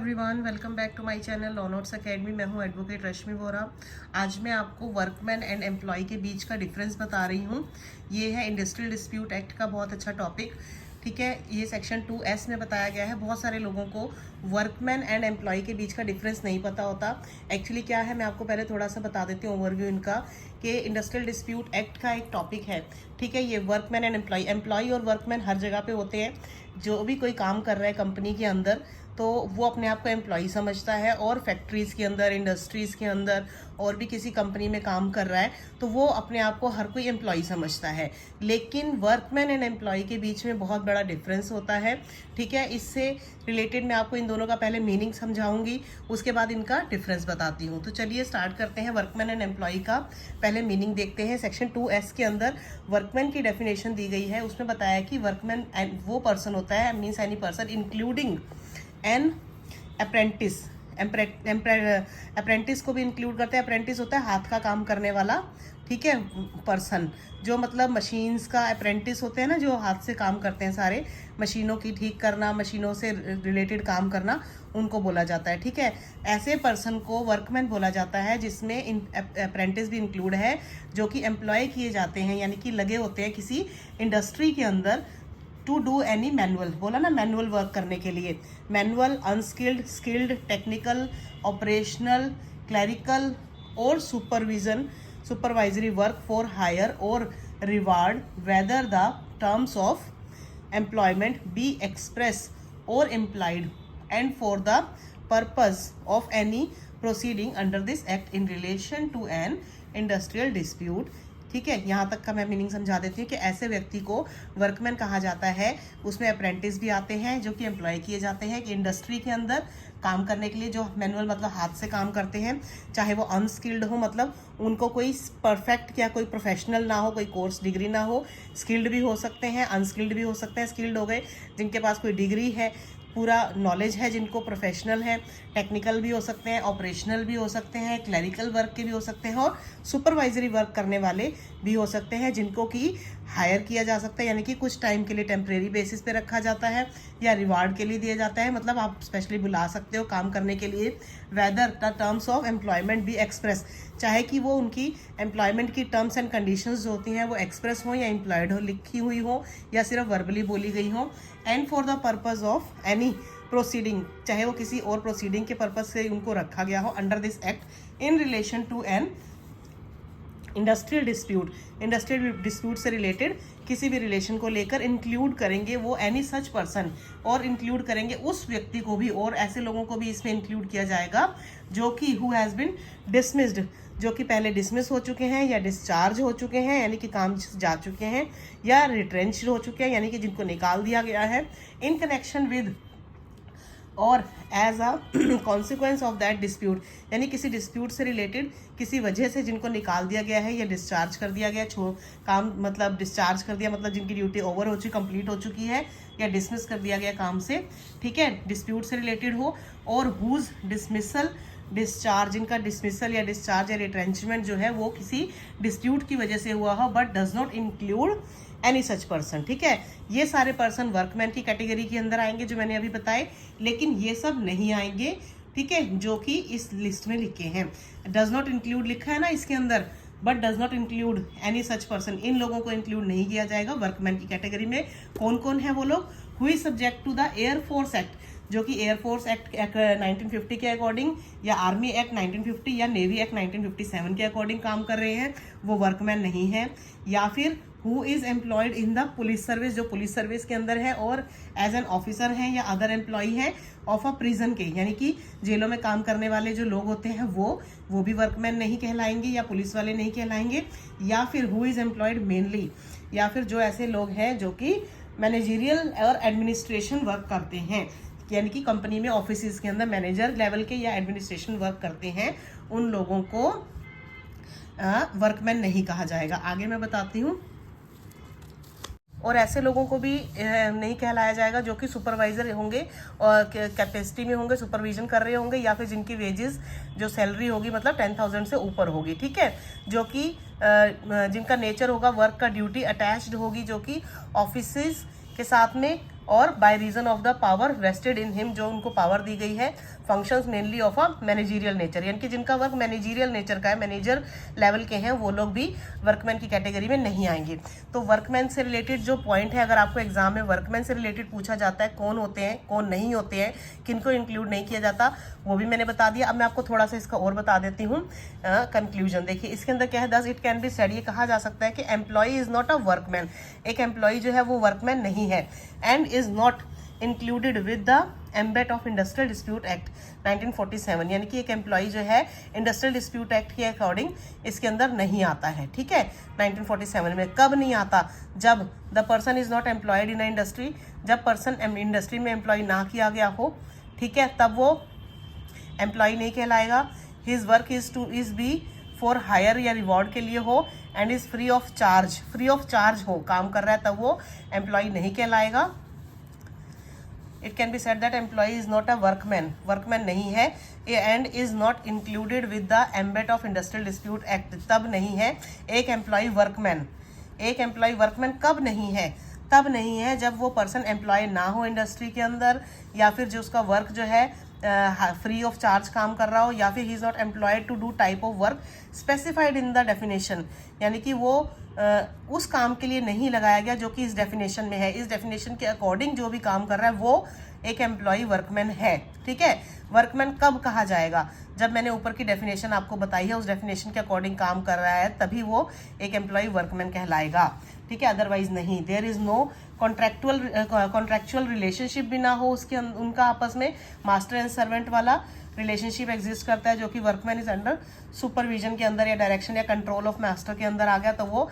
Everyone, welcome back to my channel law notes academy. मैं हूं advocate रश्मि वोरा। आज मैं आपको वर्कमैन एंड एम्प्लॉय के बीच का डिफरेंस बता रही हूं। ये है इंडस्ट्रियल डिस्प्यूट एक्ट का बहुत अच्छा टॉपिक। ठीक है, ये सेक्शन 2S में बताया गया है। बहुत सारे लोगों को वर्कमैन एंड एम्प्लॉय के बीच का डिफरेंस नहीं पता होता। एक्चुअली क्या है, मैं आपको पहले थोड़ा सा बता देती हूँ ओवरव्यू इनका, कि इंडस्ट्रियल डिस्प्यूट एक्ट का एक टॉपिक है। ठीक है, ये वर्कमैन एंड एम्प्लॉय और वर्कमैन हर जगह पे होते हैं। जो भी कोई काम कर रहा है कंपनी के अंदर, तो वो अपने आप को एम्प्लॉय समझता है, और फैक्ट्रीज़ के अंदर, इंडस्ट्रीज़ के अंदर और भी किसी कंपनी में काम कर रहा है तो वो अपने आप को हर कोई एम्प्लॉय समझता है। लेकिन वर्कमैन एंड एम्प्लॉय के बीच में बहुत बड़ा डिफरेंस होता है। ठीक है, इससे रिलेटेड मैं आपको इन दोनों का पहले मीनिंग समझाऊंगी, उसके बाद इनका डिफरेंस बताती हूँ। तो चलिए स्टार्ट करते हैं। वर्कमैन एंड एम्प्लॉय का पहले मीनिंग देखते हैं। सेक्शन 2S के अंदर वर्कमैन की डेफिनेशन दी गई है। उसमें बताया कि वर्कमैन वो पर्सन होता है, means any person including an apprentice. Apprentice को भी इंक्लूड करते हैं। अप्रेंटिस होता है हाथ का काम करने वाला, ठीक है, पर्सन, जो मतलब मशीन्स का अप्रेंटिस होते हैं ना, जो हाथ से काम करते हैं, सारे मशीनों की ठीक करना, मशीनों से रिलेटेड काम करना, उनको बोला जाता है। ठीक है, ऐसे पर्सन को वर्कमैन बोला जाता है जिसमें अप्रेंटिस भी इंक्लूड है, जो कि एम्प्लॉय किए जाते हैं, यानी कि लगे होते हैं किसी इंडस्ट्री के अंदर टू डू एनी मैनुअल, बोला ना, मैनुअल वर्क करने के लिए। Manual, unskilled, skilled, technical, operational, clerical और सुपरवाइजरी वर्क फॉर हायर और reward whether the terms of employment be express और implied and for the purpose of any proceeding under this act in relation to an industrial dispute. ठीक है, यहाँ तक का मैं meaning समझा देती हूँ कि ऐसे व्यक्ति को वर्कमैन कहा जाता है। उसमें अप्रेंटिस भी आते हैं जो कि एम्प्लॉय किए जाते हैं कि इंडस्ट्री के अंदर काम करने के लिए, जो मैनुअल मतलब हाथ से काम करते हैं, चाहे वो अनस्किल्ड हो, मतलब उनको कोई परफेक्ट या कोई प्रोफेशनल ना हो, कोई कोर्स डिग्री ना हो। स्किल्ड भी हो सकते हैं, अनस्किल्ड भी हो सकते हैं। स्किल्ड हो गए जिनके पास कोई डिग्री है, पूरा नॉलेज है, जिनको प्रोफेशनल है। टेक्निकल भी हो सकते हैं, ऑपरेशनल भी हो सकते हैं, क्लरिकल वर्क के भी हो सकते हैं, और सुपरवाइजरी वर्क करने वाले भी हो सकते हैं, जिनको कि हायर किया जा सकता है, यानी कि कुछ टाइम के लिए टेम्परेरी बेसिस पे रखा जाता है या रिवार्ड के लिए दिया जाता है, मतलब आप स्पेशली बुला सकते हो काम करने के लिए। Weather the terms of employment be express, चाहे कि वो उनकी एम्प्लॉयमेंट की टर्म्स एंड कंडीशंस जो होती हैं वो एक्सप्रेस हो या इम्प्लॉयड हो, लिखी हुई हो या सिर्फ वर्बली बोली गई हो। And for the purpose of any proceeding, चाहे वो किसी और प्रोसीडिंग के पर्पज से उनको रखा गया हो under this act in relation to an industrial dispute. Industrial dispute से रिलेटेड किसी भी रिलेशन को लेकर इंक्लूड करेंगे वो एनी सच पर्सन, और इंक्लूड करेंगे उस व्यक्ति को भी, और ऐसे लोगों को भी इसमें इंक्लूड किया जाएगा जो कि हु हैज़ बिन डिसमिस्ड, जो कि पहले डिसमिस हो चुके हैं या डिस्चार्ज हो चुके हैं, यानी कि काम जा चुके हैं, या रिट्रेंच हो चुके हैं, यानी कि जिनको निकाल दिया गया है इन कनेक्शन विद और as a consequence of that dispute, यानी किसी डिस्प्यूट से रिलेटेड किसी वजह से जिनको निकाल दिया गया है या डिस्चार्ज कर दिया गया, काम मतलब डिस्चार्ज कर दिया, मतलब जिनकी ड्यूटी ओवर हो चुकी, कंप्लीट हो चुकी है, या डिसमिस कर दिया गया काम से। ठीक है, डिस्प्यूट से रिलेटेड हो, और हुज डिसमिसल, डिस्चार्ज, जिनका डिसमिसल या डिस्चार्ज या रिट्रेंचमेंट जो है वो किसी डिस्प्यूट की वजह से हुआ हो, but does not include any such person. ठीक है, ये सारे पर्सन वर्कमैन की कैटेगरी के अंदर आएंगे जो मैंने अभी बताए, लेकिन ये सब नहीं आएंगे, ठीक है, जो कि इस लिस्ट में लिखे हैं। डज नॉट इंक्लूड लिखा है ना इसके अंदर, but does not include any such person, इन लोगों को इंक्लूड नहीं किया जाएगा वर्कमैन की कैटेगरी में। कौन कौन है वो लोग? Who is subject to the air force act, जो कि एयरफोर्स एक्ट 1950 के अकॉर्डिंग, या आर्मी एक्ट 1950 या नेवी एक्ट 1957 के अकॉर्डिंग काम कर रहे हैं, वो वर्कमैन नहीं है। या फिर who is employed in the police service, जो पुलिस सर्विस के अंदर है और एज एन ऑफिसर हैं या अदर एम्प्लॉई हैं ऑफ अ प्रिजन के, यानी कि जेलों में काम करने वाले जो लोग होते हैं वो भी वर्कमैन नहीं कहलाएंगे या पुलिस वाले नहीं कहलाएंगे। या फिर हु इज़ एम्प्लॉयड मेनली, या फिर जो ऐसे लोग हैं जो कि मैनेजरियल और एडमिनिस्ट्रेशन वर्क करते हैं, यानी कि कंपनी में ऑफिस के अंदर मैनेजर लेवल के या एडमिनिस्ट्रेशन वर्क करते हैं, उन लोगों को वर्कमैन नहीं कहा जाएगा। आगे मैं बताती हूँ। और ऐसे लोगों को भी नहीं कहलाया जाएगा जो कि सुपरवाइजर होंगे और कैपेसिटी में होंगे, सुपरविजन कर रहे होंगे, या फिर जिनकी वेजेस जो सैलरी होगी मतलब 10,000 से ऊपर होगी। ठीक है, जो कि जिनका नेचर होगा वर्क का ड्यूटी अटैच्ड होगी, जो कि ऑफिसेज के साथ में और by reason of the power vested in him, जो उनको पावर दी गई है, functions mainly of a managerial nature, यानी कि जिनका वर्क मैनेजरियल नेचर का है, मैनेजर लेवल के हैं, वो लोग भी वर्कमैन की कैटेगरी में नहीं आएंगे। तो वर्कमैन से रिलेटेड जो पॉइंट है, अगर आपको एग्जाम में वर्कमैन से रिलेटेड पूछा जाता है, कौन होते हैं कौन नहीं होते हैं, किनको इंक्लूड नहीं किया जाता, वो भी मैंने बता दिया। अब मैं आपको थोड़ा सा इसका और बता देती हूँ कंक्लूजन। देखिए इसके अंदर क्या है, thus it can be said, ये कहा जा सकता है कि employee is not a workman, एक एम्प्लॉय जो है वो वर्कमैन नहीं है, and is not included with the ambit of industrial dispute act 1947, यानी कि एक एम्प्लॉय जो है इंडस्ट्रियल डिस्प्यूट एक्ट के अकॉर्डिंग इसके अंदर नहीं आता है। ठीक है, 1947 में कब नहीं आता, जब the person is not employed in a industry, जब पर्सन इंडस्ट्री में एम्प्लॉय ना किया गया हो, ठीक है, तब वो एम्प्लॉय नहीं कहलाएगा। His work is be for hire या रिवॉर्ड के लिए हो, and is free of charge हो, काम कर रहा है, तब वो एम्प्लॉय नहीं कहलाएगा। It can be said that employee is not a workman नहीं है, and is not included with the ambit of industrial dispute act, तब नहीं है एक एम्प्लॉय वर्कमैन। एक एम्प्लॉय वर्कमैन कब नहीं है, तब नहीं है जब वो पर्सन एम्प्लॉय ना हो इंडस्ट्री के अंदर, या फिर जो उसका वर्क जो है फ्री ऑफ चार्ज काम कर रहा हो, या फिर he is not employed to do type of work specified in the definition, यानी कि वो उस काम के लिए नहीं लगाया गया जो कि इस डेफिनेशन में है। इस डेफिनेशन के अकॉर्डिंग जो भी काम कर रहा है वो एक एम्प्लॉय वर्कमैन है। ठीक है, वर्कमैन कब कहा जाएगा, जब मैंने ऊपर की डेफिनेशन आपको बताई है, उस डेफिनेशन के अकॉर्डिंग काम कर रहा है, तभी वो एक एम्प्लॉय वर्कमैन कहलाएगा। ठीक है, अदरवाइज नहीं। There is no contractual relationship भी ना हो उसके उनका आपस में, मास्टर एंड सर्वेंट वाला रिलेशनशिप एग्जिस्ट करता है, जो कि वर्कमैन इज अंडर सुपरविजन के अंदर या डायरेक्शन या कंट्रोल ऑफ मास्टर के अंदर आ गया, तो वो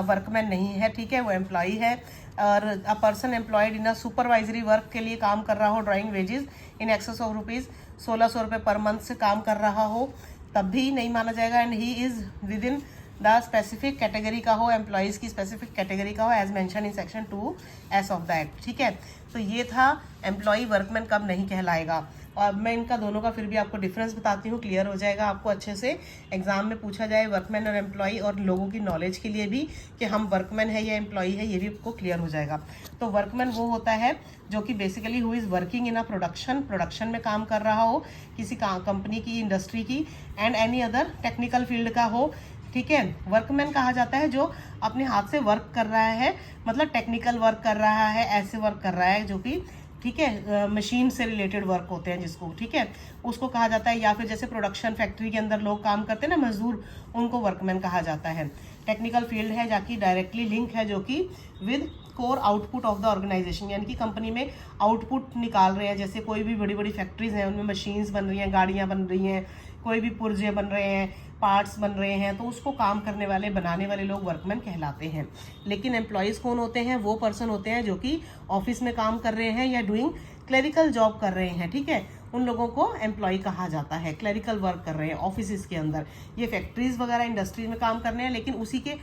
वर्कमैन नहीं है। ठीक है, वो एम्प्लॉय है। और a person employed in a supervisory work के लिए काम कर रहा हो, drawing wages in excess of rupees 1600 रुपये पर मंथ से काम कर रहा हो, तब भी नहीं माना जाएगा। And he is within the specific category का हो, एम्प्लॉयज़ की स्पेसिफिक कैटेगरी का हो, as mention in section 2S of the act. ठीक है, तो ये था एम्प्लॉय वर्कमैन कब नहीं कहलाएगा। और मैं इनका दोनों का फिर भी आपको डिफरेंस बताती हूँ, क्लियर हो जाएगा आपको अच्छे से। एग्जाम में पूछा जाए वर्कमैन और एम्प्लॉय, और लोगों की नॉलेज के लिए भी कि हम वर्कमैन है या एम्प्लॉय है, ये भी आपको क्लियर हो जाएगा। तो वर्कमैन वो होता है जो कि basically who is working in a production में काम कर रहा हो, किसी कंपनी की, इंडस्ट्री की, and any other technical field का हो। ठीक है, वर्कमैन कहा जाता है जो अपने हाथ से वर्क कर रहा है, मतलब टेक्निकल वर्क कर रहा है, ऐसे वर्क कर रहा है जो कि, ठीक है, मशीन से रिलेटेड वर्क होते हैं जिसको, ठीक है, उसको कहा जाता है। या फिर जैसे प्रोडक्शन फैक्ट्री के अंदर लोग काम करते हैं ना, मजदूर, उनको वर्कमैन कहा जाता है। टेक्निकल फील्ड है जाकि डायरेक्टली लिंक है, जो कि with core output of the organisation, यानी कि कंपनी में आउटपुट निकाल रहे हैं। जैसे कोई भी बड़ी बड़ी फैक्ट्रीज हैं, उनमें मशीन्स बन रही हैं, गाड़ियाँ बन रही हैं, कोई भी पुर्जे बन रहे हैं, पार्ट्स बन रहे हैं, तो उसको काम करने वाले, बनाने वाले लोग वर्कमैन कहलाते हैं। लेकिन एम्प्लॉयज़ कौन होते हैं, वो पर्सन होते हैं जो कि ऑफिस में काम कर रहे हैं या डूइंग क्लरिकल जॉब कर रहे हैं। ठीक है, उन लोगों को एम्प्लॉय कहा जाता है, क्लरिकल वर्क कर रहे हैं ऑफिस के अंदर। ये फैक्ट्रीज वगैरह इंडस्ट्रीज में काम कर रहे हैं, लेकिन उसी के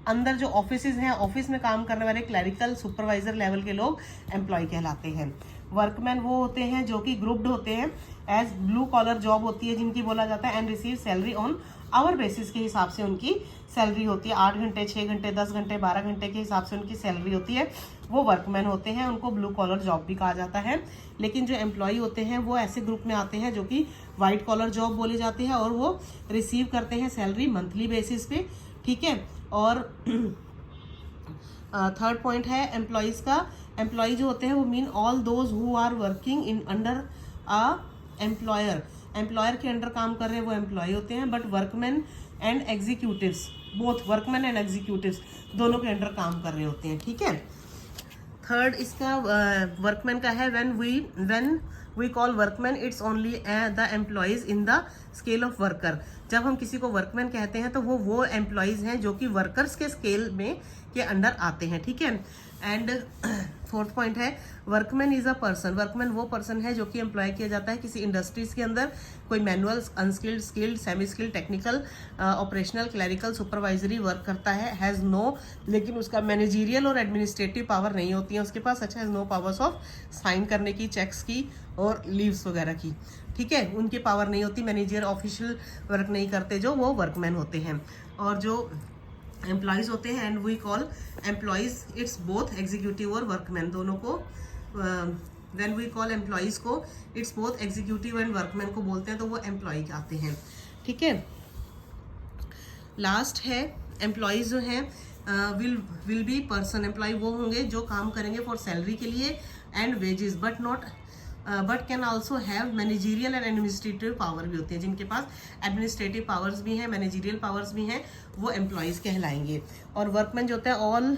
अंदर जो ऑफिस हैं, ऑफिस में काम करने वाले क्लरिकल सुपरवाइजर लेवल के लोग एम्प्लॉय कहलाते हैं। वर्कमैन वो होते हैं जो कि ग्रुप्ड होते हैं एज ब्लू कॉलर जॉब होती है जिनकी बोला जाता है, and receive salary on hour basis के हिसाब से उनकी सैलरी होती है। 8 घंटे, 6 घंटे, 10 घंटे, 12 घंटे के हिसाब से उनकी सैलरी होती है। वो वर्कमैन होते हैं, उनको ब्लू कॉलर जॉब भी कहा जाता है। लेकिन जो एम्प्लॉय होते हैं वो ऐसे ग्रुप में आते हैं जो कि वाइट कॉलर जॉब बोले जाते हैं, और वो रिसीव करते हैं सैलरी मंथली बेसिस पे। ठीक है, और थर्ड पॉइंट है एम्प्लॉयज़ का। एम्प्लॉय जो होते हैं वो mean all those who are working in under a employer, employer के अंडर काम कर रहे हैं वो एम्प्लॉय होते हैं। But workman and executives, both workman and executives दोनों के अंडर काम कर रहे होते हैं। ठीक है, थर्ड इसका वर्कमैन का है, when we call workman it's only the employees in the scale of worker. जब हम किसी को वर्कमैन कहते हैं तो वो एम्प्लॉयज़ हैं जो कि वर्कर्स के स्केल में के अंडर आते हैं। ठीक है, एंड फोर्थ पॉइंट है workman is a person. Workman वो पर्सन है जो कि एम्प्लॉय किया जाता है किसी इंडस्ट्रीज के अंदर, कोई manual, unskilled, skilled, semi skilled, technical, operational, clerical, supervisory work करता है। हैज़ नो, लेकिन उसका मैनेजीरियल और एडमिनिस्ट्रेटिव पावर नहीं होती है उसके पास। अच्छा, has no powers of sign करने की, चेक्स की और लीव्स वगैरह की। ठीक है, उनकी पावर नहीं होती, मैनेजर ऑफिशियल वर्क नहीं करते जो, वो वर्कमैन होते हैं। और जो एम्प्लॉयज़ होते हैं, and we call employees it's both executive और वर्कमैन, दोनों को व्हेन वी कॉल एम्प्लॉयज़ को, it's both executive and workman को बोलते हैं, तो वो एम्प्लॉय आते हैं, ठीक है। लास्ट है एम्प्लॉयज़ जो हैं विल बी पर्सन, एम्प्लॉय वो होंगे जो काम करेंगे फॉर सैलरी के लिए and wages, but can also have managerial and administrative power भी होते हैं, जिनके पास एडमिनिस्ट्रेटिव पावर्स भी हैं, मैनेजीरियल पावर्स भी हैं, वो एम्प्लॉयज़ कहलाएंगे। और वर्कमैन जो होता है all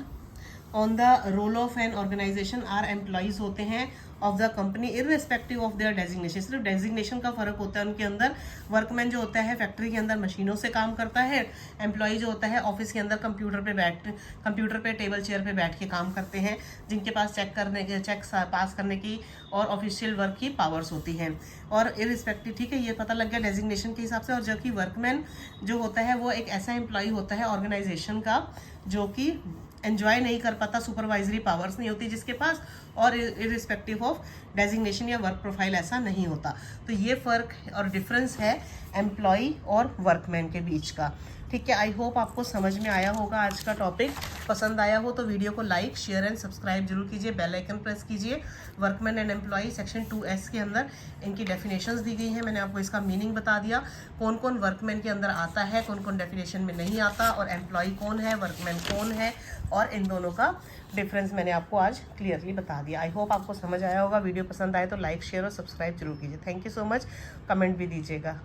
on the roll of an organisation are employees होते हैं of the company irrespective of their designation. सिर्फ डेजिग्नेशन का फर्क होता है उनके अंदर। वर्कमैन जो होता है फैक्ट्री के अंदर मशीनों से काम करता है, एम्प्लॉय जो होता है ऑफिस के अंदर कंप्यूटर पे टेबल चेयर पे बैठ के काम करते हैं, जिनके पास चेक पास करने की और ऑफिशियल वर्क की पावर्स होती हैं। और इररिस्पेक्टिव, ठीक है, ये पता लग गया डेजिग्नेशन के हिसाब से। और जबकि वर्कमैन जो होता है वो एक ऐसा एम्प्लॉय होता है ऑर्गेनाइजेशन का जो कि एंजॉय नहीं कर पाता, सुपरवाइजरी पावर्स नहीं होती जिसके पास, और इररिस्पेक्टिव ऑफ डेजिग्नेशन या वर्क प्रोफाइल ऐसा नहीं होता। तो ये फ़र्क और डिफरेंस है एम्प्लॉय और वर्कमैन के बीच का, ठीक है। आई होप आपको समझ में आया होगा आज का टॉपिक। पसंद आया हो तो वीडियो को लाइक, शेयर एंड सब्सक्राइब जरूर कीजिए, बेल आइकन प्रेस कीजिए। Workman and employee section 2S के अंदर इनकी डेफिनेशंस दी गई हैं, मैंने आपको इसका मीनिंग बता दिया, कौन कौन वर्कमैन के अंदर आता है, कौन कौन डेफिनेशन में नहीं आता, और एम्प्लॉय कौन है, वर्कमैन कौन है, और इन दोनों का डिफरेंस मैंने आपको आज क्लियरली बता दिया। आई होप आपको समझ आया होगा। वीडियो पसंद आए तो लाइक, शेयर और सब्सक्राइब जरूर कीजिए। Thank you so much. Comment भी दीजिएगा।